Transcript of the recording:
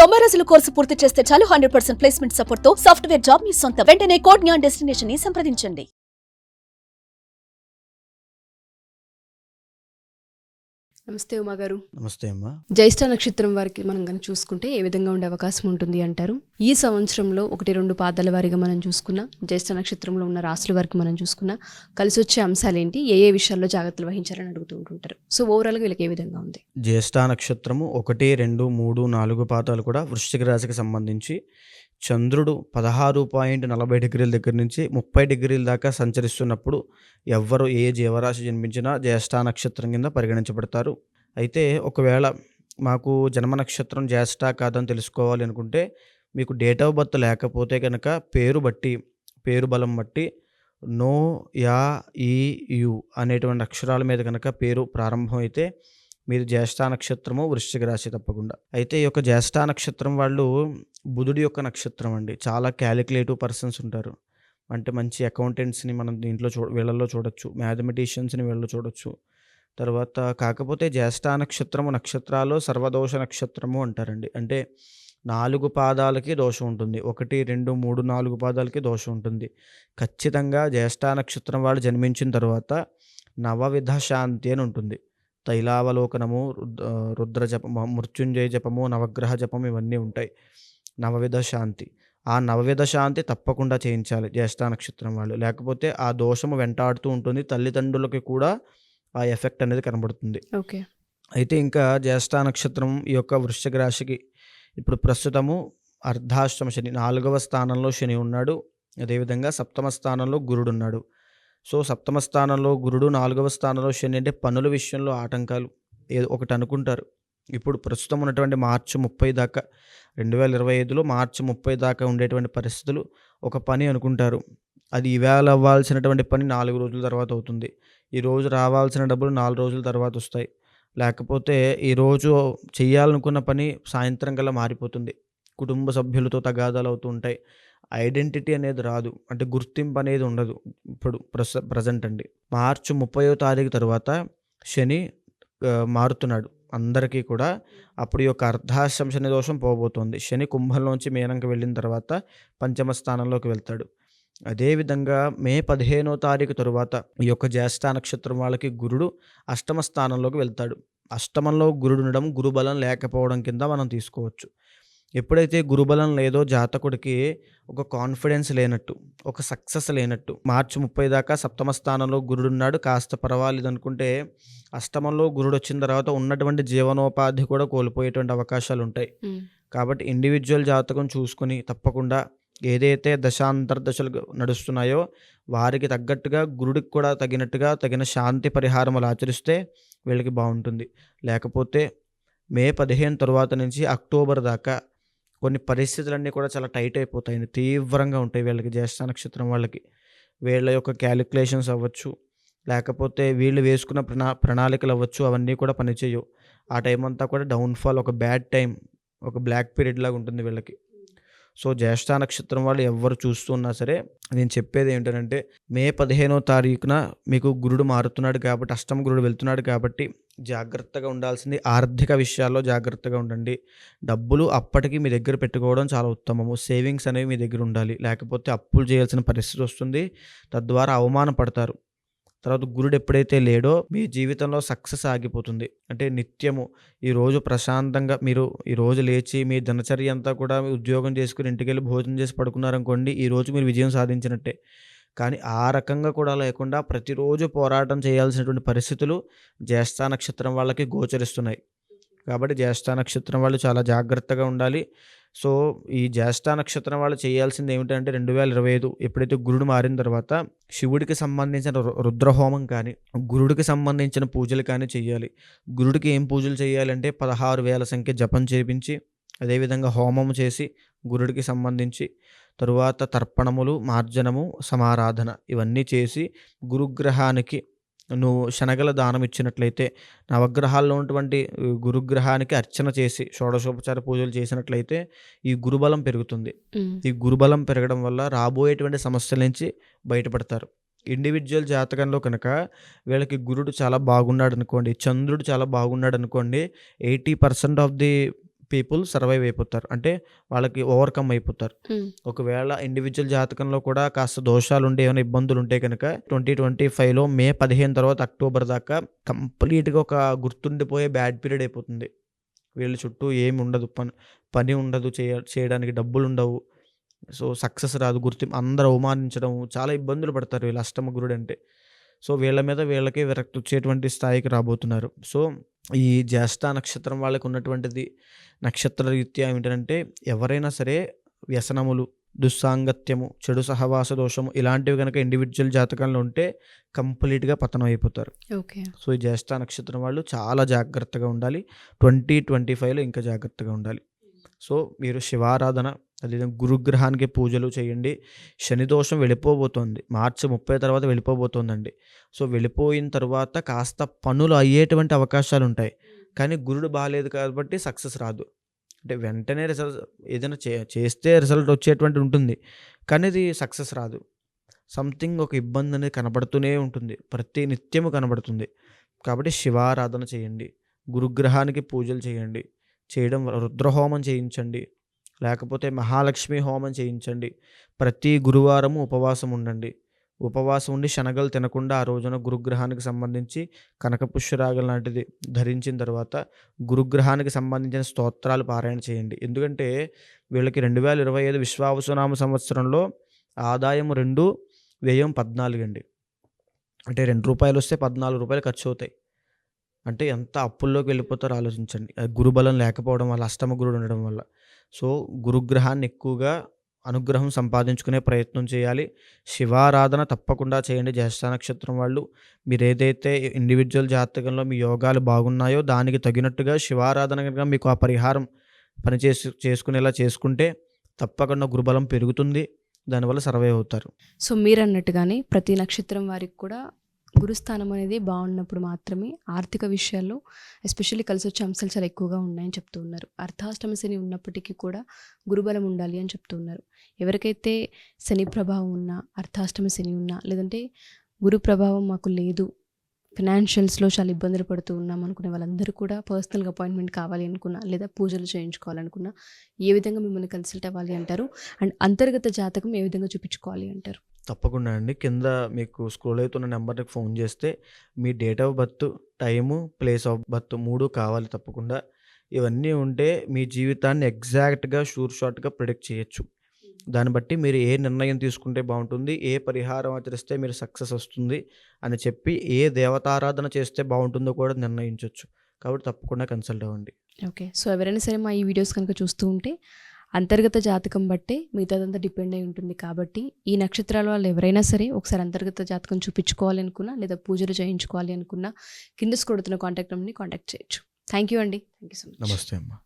90 రోజుల కోర్సు పూర్తి చేస్తే చాలు 100% ప్లేస్మెంట్ సపోర్ట్ తో సాఫ్ట్వేర్ జాబ్ మీ సొంతం. వెంటనే కోడ్ జ్ఞాన్ డెస్టినేషన్ ని సంప్రదించండి. నమస్తే ఉమా గారు. నమస్తే అమ్మా. జ్యేష్ఠ నక్షత్రం వారికి మనం కనుక చూసుకుంటే ఏ విధంగా ఉండే అవకాశం ఉంటుంది అంటారు? ఈ సంవత్సరంలో 1-2 పాదాల వారిగా మనం చూసుకున్నా, జ్యేష్ఠ నక్షత్రంలో ఉన్న రాశుల వారికి మనం చూసుకున్నా కలిసి వచ్చే అంశాలు ఏంటి, ఏ విషయాల్లో జాగ్రత్తలు వహించాలని అడుగుతూ ఉంటుంటారు. సో ఓవరాల్గా వీళ్ళకి ఏ విధంగా ఉంది? జ్యేష్ఠ నక్షత్రము 1, 2, 3, 4 పాదాలు కూడా వృశ్చిక రాశికి సంబంధించి చంద్రుడు 16.40 డిగ్రీల దగ్గర నుంచి 30 డిగ్రీల దాకా సంచరిస్తున్నప్పుడు ఎవ్వరు ఏ జీవరాశి జన్మించినా జ్యేష్ఠ నక్షత్రం కింద పరిగణించబడతారు. అయితే ఒకవేళ మాకు జన్మ నక్షత్రం జ్యేష్ఠ కాదని తెలుసుకోవాలి అనుకుంటే మీకు డేట్ ఆఫ్ బర్త్ లేకపోతే కనుక పేరు బలం బట్టి నో, యా, ఈ, యు అనేటువంటి అక్షరాల మీద కనుక పేరు ప్రారంభం అయితే మీరు జ్యేష్ఠ నక్షత్రము వృశ్చిక రాశి తప్పకుండా. అయితే ఈ యొక్క జ్యేష్ఠ నక్షత్రం వాళ్ళు బుధుడి యొక్క నక్షత్రం అండి. చాలా క్యాలిక్యులేటివ్ పర్సన్స్ ఉంటారు. అంటే మంచి అకౌంటెంట్స్ని మనం దీంట్లో వీళ్ళల్లో చూడొచ్చు, మ్యాథమెటిషియన్స్ని వీళ్ళలో చూడొచ్చు. తర్వాత కాకపోతే జ్యేష్ఠ నక్షత్రాలు సర్వదోష నక్షత్రము అంటారండి. అంటే 4 పాదాలకి దోషం ఉంటుంది. 1, 2, 3, 4 పాదాలకి దోషం ఉంటుంది. ఖచ్చితంగా జ్యేష్ఠ నక్షత్రం వాళ్ళు జన్మించిన తర్వాత నవవిధ శాంతి అని ఉంటుంది. తైలావలోకనము, రుద్ర జపము, మృత్యుంజయ జపము, నవగ్రహ జపము ఇవన్నీ ఉంటాయి. నవవిధ శాంతి, ఆ నవవిధ శాంతి తప్పకుండా చేయించాలి జ్యేష్ఠ నక్షత్రం వాళ్ళు. లేకపోతే ఆ దోషము వెంటాడుతూ ఉంటుంది. తల్లిదండ్రులకి కూడా ఆ ఎఫెక్ట్ అనేది కనబడుతుంది. ఓకే. అయితే ఇంకా జ్యేష్ఠ నక్షత్రం ఈ యొక్క వృశ్చిక రాశికి ఇప్పుడు ప్రస్తుతము అర్ధాష్టమ శని, 4వ స్థానంలో శని ఉన్నాడు. అదేవిధంగా 7వ స్థానంలో గురుడు ఉన్నాడు. సో 7వ స్థానంలో గురుడు, 4వ స్థానంలో శని అంటే పనుల విషయంలో ఆటంకాలు ఏదో ఒకటి అనుకుంటారు. ఇప్పుడు ప్రస్తుతం ఉన్నటువంటి మార్చి 30 దాకా 2025లో మార్చి 30 దాకా ఉండేటువంటి పరిస్థితులు ఒక పని అనుకుంటారు. అది ఈవేళ అవ్వాల్సినటువంటి పని 4 రోజుల తర్వాత అవుతుంది. ఈరోజు రావాల్సిన డబ్బులు 4 రోజుల తర్వాత వస్తాయి. లేకపోతే ఈరోజు చేయాలనుకున్న పని సాయంత్రం కల్లా మారిపోతుంది. కుటుంబ సభ్యులతో తగాదాలు అవుతూ ఉంటాయి. ఐడెంటిటీ అనేది రాదు, అంటే గుర్తింపు అనేది ఉండదు. ఇప్పుడు ప్రజెంట్ అండి మార్చి 30వ తారీఖు తర్వాత శని మారుతున్నాడు అందరికీ కూడా. అప్పుడు ఈ యొక్క అర్ధాష్టమ శని దోషం పోబోతోంది. శని కుంభంలోంచి మీనంకి వెళ్ళిన తర్వాత పంచమ స్థానంలోకి వెళ్తాడు. అదేవిధంగా మే 15వ తారీఖు తరువాత ఈ యొక్క జ్యేష్ఠ నక్షత్రం వాళ్ళకి గురుడు అష్టమ స్థానంలోకి వెళ్తాడు. అష్టమంలో గురుడు ఉండడం గురుబలం లేకపోవడం కింద మనం తీసుకోవచ్చు. ఎప్పుడైతే గురుబలం లేదో జాతకుడికి ఒక కాన్ఫిడెన్స్ లేనట్టు, ఒక సక్సెస్ లేనట్టు. మార్చి 30 దాకా 7వ స్థానంలో గురుడు ఉన్నాడు, కాస్త పర్వాలేదు అనుకుంటే అష్టమంలో గురుడు వచ్చిన తర్వాత ఉన్నటువంటి జీవనోపాధి కూడా కోల్పోయేటువంటి అవకాశాలు ఉంటాయి. కాబట్టి ఇండివిజువల్ జాతకం చూసుకొని తప్పకుండా ఏదైతే దశాంతర్దశలు నడుస్తున్నాయో వారికి తగ్గట్టుగా గురుడికి కూడా తగిన శాంతి పరిహారములు ఆచరిస్తే వీళ్ళకి బాగుంటుంది. లేకపోతే మే 15 తరువాత నుంచి అక్టోబర్ దాకా కొన్ని పరిస్థితులన్నీ కూడా చాలా టైట్ అయిపోతాయండి. తీవ్రంగా ఉంటాయి వీళ్ళకి, జ్యేష్ఠ నక్షత్రం వాళ్ళకి. వీళ్ళ యొక్క క్యాలిక్యులేషన్స్ అవ్వచ్చు, లేకపోతే వీళ్ళు వేసుకున్న ప్రణాళికలు అవ్వచ్చు, అవన్నీ కూడా పనిచేయవు. ఆ టైం అంతా కూడా డౌన్ఫాల్, ఒక బ్యాడ్ టైం, ఒక బ్లాక్ పీరియడ్ లాగా ఉంటుంది వీళ్ళకి. సో జ్యేష్ఠ నక్షత్రం వాళ్ళు ఎవరు చూస్తున్నా సరే నేను చెప్పేది ఏంటంటే మే 15వ తారీఖున మీకు గురుడు మారుతున్నాడు కాబట్టి, అష్టమ గురుడు వెళ్తున్నాడు కాబట్టి జాగ్రత్తగా ఉండాల్సింది ఆర్థిక విషయాల్లో జాగ్రత్తగా ఉండండి. డబ్బులు అప్పటికి మీ దగ్గర పెట్టుకోవడం చాలా ఉత్తమము. సేవింగ్స్ అనేవి మీ దగ్గర ఉండాలి. లేకపోతే అప్పులు చేయాల్సిన పరిస్థితి వస్తుంది, తద్వారా అవమానపడతారు. తర్వాత గురుడు ఎప్పుడైతే లేడో మీ జీవితంలో సక్సెస్ ఆగిపోతుంది. అంటే నిత్యము ఈరోజు ప్రశాంతంగా మీరు ఈరోజు లేచి మీ దినచర్య అంతా కూడా ఉద్యోగం చేసుకుని ఇంటికి వెళ్ళి భోజనం చేసి పడుకున్నారనుకోండి, ఈరోజు మీరు విజయం సాధించినట్టే. కానీ ఆ రకంగా కూడా లేకుండా ప్రతిరోజు పోరాటం చేయాల్సినటువంటి పరిస్థితులు జ్యేష్ఠ నక్షత్రం వాళ్ళకి గోచరిస్తున్నాయి. కాబట్టి జ్యేష్ఠ నక్షత్రం వాళ్ళు చాలా జాగ్రత్తగా ఉండాలి. సో ఈ జ్యేష్ఠ నక్షత్రం వాళ్ళు చేయాల్సింది ఏమిటంటే 2025 ఎప్పుడైతే గురుడు మారిన తర్వాత శివుడికి సంబంధించిన రుద్రహోమం కానీ, గురుడికి సంబంధించిన పూజలు కానీ చేయాలి. గురుడికి ఏం పూజలు చేయాలంటే 16,000 సంఖ్య జపం చేయించి, అదేవిధంగా హోమం చేసి గురుడికి సంబంధించి, తరువాత తర్పణములు, మార్జనము, సమారాధన ఇవన్నీ చేసి గురుగ్రహానికి నువ్వు శనగల దానం ఇచ్చినట్లయితే, నవగ్రహాల్లో ఉన్నటువంటి గురుగ్రహానికి అర్చన చేసి షోడశోపచార పూజలు చేసినట్లయితే ఈ గురుబలం పెరుగుతుంది. ఈ గురుబలం పెరగడం వల్ల రాబోయేటువంటి సమస్యల నుంచి బయటపడతారు. ఇండివిజువల్ జాతకంలో కనుక వీళ్ళకి గురుడు చాలా బాగున్నాడు అనుకోండి, చంద్రుడు చాలా బాగున్నాడు అనుకోండి, 80% ఆఫ్ ది పీపుల్ సర్వైవ్ అయిపోతారు, అంటే వాళ్ళకి ఓవర్కమ్ అయిపోతారు. ఒకవేళ ఇండివిజువల్ జాతకంలో కూడా కాస్త దోషాలు ఉండే ఏమైనా ఇబ్బందులు ఉంటే కనుక 2025లో మే 15 తర్వాత అక్టోబర్ దాకా కంప్లీట్గా ఒక గుర్తుండిపోయే బ్యాడ్ పీరియడ్ అయిపోతుంది. వీళ్ళ చుట్టూ ఏమి ఉండదు, పని ఉండదు, చేయడానికి డబ్బులు ఉండవు, సో సక్సెస్ రాదు, గుర్తింపు, అందరూ అవమానించడం, చాలా ఇబ్బందులు పడతారు వీళ్ళ అష్టమ గురుడు అంటే. సో వీళ్ళ మీద వీళ్ళకి విరక్తి వచ్చేటువంటి స్థాయికి రాబోతున్నారు. సో ఈ జ్యేష్ఠ నక్షత్రం వాళ్ళకి ఉన్నటువంటిది నక్షత్ర రీత్యా ఏమిటంటే, ఎవరైనా సరే వ్యసనములు, దుస్సాంగత్యము, చెడు సహవాస దోషము ఇలాంటివి కనుక ఇండివిజువల్ జాతకంలో ఉంటే కంప్లీట్గా పతనం అయిపోతారు. ఓకే. సో ఈ జ్యేష్ఠ నక్షత్రం వాళ్ళు చాలా జాగ్రత్తగా ఉండాలి. 2025లో ఇంకా జాగ్రత్తగా ఉండాలి. సో మీరు శివారాధన, అదేవిధంగా గురుగ్రహానికి పూజలు చేయండి. శని దోషం వెళ్ళిపోబోతోంది, మార్చి 30 తర్వాత వెళ్ళిపోబోతోందండి. సో వెళ్ళిపోయిన తర్వాత కాస్త పనులు అయ్యేటువంటి అవకాశాలు ఉంటాయి, కానీ గురుడు బాగాలేదు కాబట్టి సక్సెస్ రాదు. అంటే వెంటనే రిజల్ట్ ఏదైనా చేస్తే రిజల్ట్ వచ్చేటువంటి ఉంటుంది, కానీ ఇది సక్సెస్ రాదు. సంథింగ్ ఒక ఇబ్బంది అనేది కనబడుతూనే ఉంటుంది, ప్రతి నిత్యము కనబడుతుంది. కాబట్టి శివారాధన చేయండి, గురుగ్రహానికి పూజలు చేయండి, చేయడం వల్ల రుద్రహోమం చేయించండి, లేకపోతే మహాలక్ష్మి హోమం చేయించండి. ప్రతి గురువారము ఉపవాసం ఉండండి. ఉపవాసం ఉండి శనగలు తినకుండా ఆ రోజున గురుగ్రహానికి సంబంధించి కనకపుష్యరాగం లాంటిది ధరించిన తర్వాత గురుగ్రహానికి సంబంధించిన స్తోత్రాలు పారాయణ చేయండి. ఎందుకంటే వీళ్ళకి 2025 విశ్వావసునామ సంవత్సరంలో ఆదాయం 2, వ్యయం 14 అండి. అంటే ₹2 వస్తే ₹14 ఖర్చు అవుతాయి. అంటే ఎంత అప్పుల్లోకి వెళ్ళిపోతారో ఆలోచించండి. గురుబలం లేకపోవడం వల్ల, అష్టమ గురుడు ఉండడం వల్ల. సో గురుగ్రహాన్ని ఎక్కువగా అనుగ్రహం సంపాదించుకునే ప్రయత్నం చేయాలి. శివారాధన తప్పకుండా చేయండి. జ్యేష్ఠ నక్షత్రం వాళ్ళు మీరు ఏదైతే ఇండివిజువల్ జాతకంలో మీ యోగాలు బాగున్నాయో దానికి తగినట్టుగా శివారాధన కనుక మీకు ఆ పరిహారం చేసుకునేలా చేసుకుంటే తప్పకుండా గురుబలం పెరుగుతుంది, దానివల్ల సర్వైవ్ అవుతారు. సో మీరు అన్నట్టుగానే ప్రతి నక్షత్రం వారికి కూడా గురుస్థానం అనేది బాగున్నప్పుడు మాత్రమే ఆర్థిక విషయాల్లో ఎస్పెషల్లీ కలిసి వచ్చే అంశాలు చాలా ఎక్కువగా ఉన్నాయని చెప్తూ ఉన్నారు. అర్ధాష్టమ శని ఉన్నప్పటికీ కూడా గురుబలం ఉండాలి అని చెప్తూ ఉన్నారు. ఎవరికైతే శని ప్రభావం ఉన్నా, అర్ధాష్టమ శని ఉన్నా, లేదంటే గురు ప్రభావం మాకు లేదు, ఫినాన్షియల్స్లో చాలా ఇబ్బందులు పడుతూ ఉన్నాం అనుకునే వాళ్ళందరూ కూడా పర్సనల్గా అపాయింట్మెంట్ కావాలి అనుకున్నా, లేదా పూజలు చేయించుకోవాలనుకున్నా ఏ విధంగా మిమ్మల్ని కన్సల్ట్ అవ్వాలి అంటారు? అండ్ అంతర్గత జాతకం ఏ విధంగా చూపించుకోవాలి అంటారు? తప్పకుండా అండి. కింద మీకు స్క్రోల్ అవుతున్న నెంబర్కి ఫోన్ చేస్తే మీ date of birth, time, place of birth 3 కావాలి తప్పకుండా. ఇవన్నీ ఉంటే మీ జీవితాన్ని ఎగ్జాక్ట్గా షూర్ షార్ట్గా ప్రిడిక్ట్ చేయొచ్చు. దాన్ని బట్టి మీరు ఏ నిర్ణయం తీసుకుంటే బాగుంటుంది, ఏ పరిహారం ఆచరిస్తే మీరు సక్సెస్ వస్తుంది అని చెప్పి, ఏ దేవతారాధన చేస్తే బాగుంటుందో కూడా నిర్ణయించవచ్చు. కాబట్టి తప్పకుండా కన్సల్ట్ అవ్వండి. ఓకే. సో ఎవరైనా సరే మా ఈ వీడియోస్ కనుక చూస్తూ ఉంటే అంతర్గత జాతకం బట్టే మిగతాదంతా డిపెండ్ అయి ఉంటుంది. కాబట్టి ఈ నక్షత్రాల వాళ్ళు ఎవరైనా సరే ఒకసారి అంతర్గత జాతకం చూపించుకోవాలి అనుకున్నా, లేదా పూజలు చేయించుకోవాలి అనుకున్నా కింద స్క్రోల్ అవుతున్న కాంటాక్ట్ నెంబర్ని కాంటాక్ట్ చేయొచ్చు. థ్యాంక్ యూ అండి. Thank you so much. నమస్తే అమ్మా.